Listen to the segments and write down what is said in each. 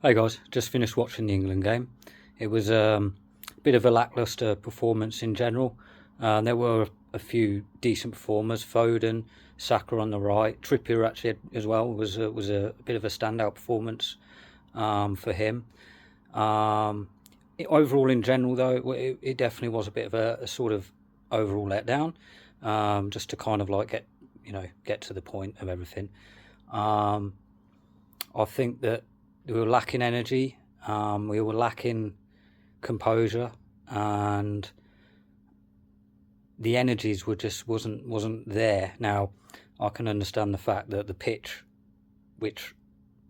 Hey guys, just finished watching the England game. It was a bit of a lacklustre performance in general. There were a few decent performers. Foden, Saka on the right, Trippier actually as well was a bit of a standout performance for him. Overall, in general, though, it definitely was a bit of a sort of overall letdown. Just to kind of like get to the point of everything. I think that we were lacking energy, we were lacking composure, and the energies were just wasn't there. Now, I can understand the fact that the pitch, which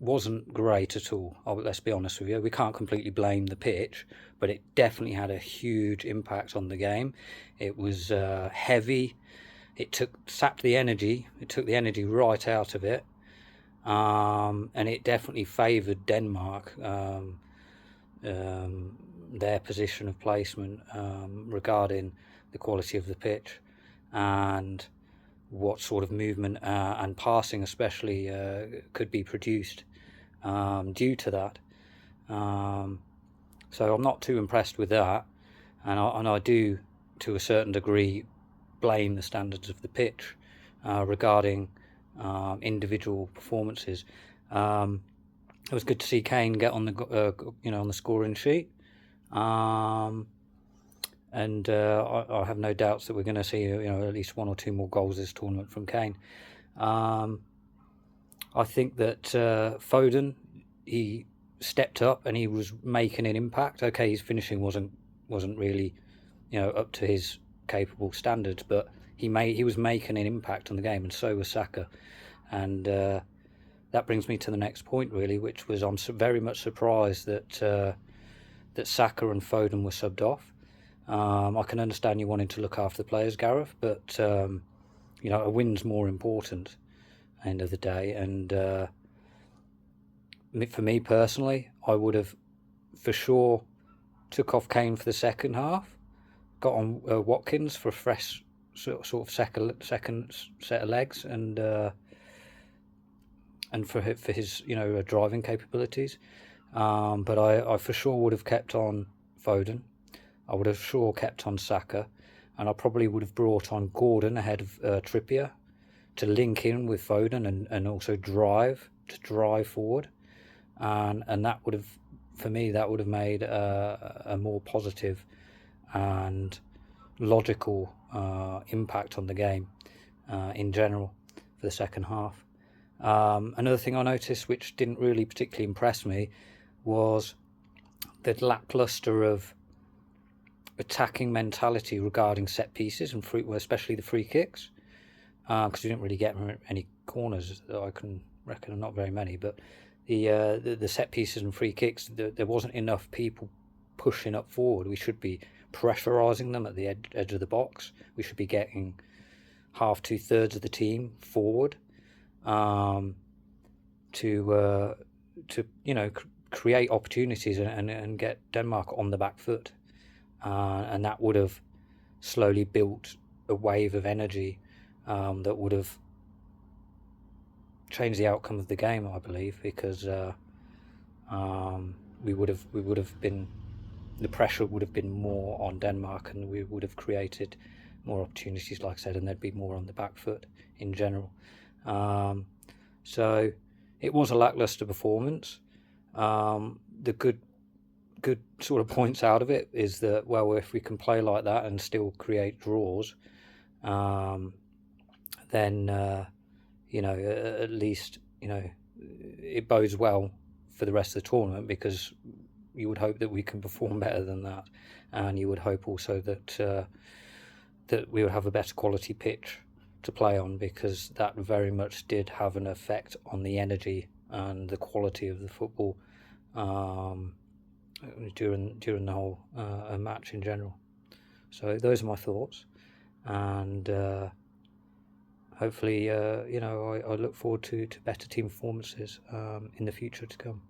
wasn't great at all. Let's be honest with you, we can't completely blame the pitch, but it definitely had a huge impact on the game. It was heavy. It sapped the energy. It took the energy right out of it. And it definitely favoured Denmark, their position of placement regarding the quality of the pitch and what sort of movement and passing especially could be produced due to that. So I'm not too impressed with that, and I do to a certain degree blame the standards of the pitch regarding individual performances. It was good to see Kane get on the on the scoring sheet, and I have no doubts that we're going to see at least one or two more goals this tournament from Kane. I think that Foden, he stepped up and he was making an impact. Okay, his finishing wasn't really up to his capable standards, but he was making an impact on the game, and so was Saka. And that brings me to the next point, really, which was I'm very much surprised that Saka and Foden were subbed off. I can understand you wanting to look after the players, Gareth, but a win's more important at the end of the day. And for me personally, I would have for sure took off Kane for the second half, got on Watkins for a fresh sort of second set of legs, and for his driving capabilities. But I for sure would have kept on Foden. I would have sure kept on Saka, and I probably would have brought on Gordon ahead of Trippier to link in with Foden and also drive forward, and that would have, for me, that would have made a more positive and logical impact on the game in general for the second half. Another thing I noticed, which didn't really particularly impress me, was the lackluster of attacking mentality regarding set pieces and especially the free kicks, because we didn't really get any corners that I can reckon, not very many, but the set pieces and free kicks, there wasn't enough people pushing up forward. We should be pressurising them at the edge of the box. We should be getting half, 2/3 of the team forward to create opportunities and get Denmark on the back foot, and that would have slowly built a wave of energy that would have changed the outcome of the game, I believe, because we would have been, the pressure would have been more on Denmark, and we would have created more opportunities, like I said, and they'd be more on the back foot in general. So it was a lackluster performance. The good sort of points out of it is that, well, if we can play like that and still create draws, then at least it bodes well for the rest of the tournament, because you would hope that we can perform better than that, and you would hope also that that we would have a better quality pitch to play on, because that very much did have an effect on the energy and the quality of the football during the whole match in general. So those are my thoughts, and hopefully I look forward to better team performances in the future to come.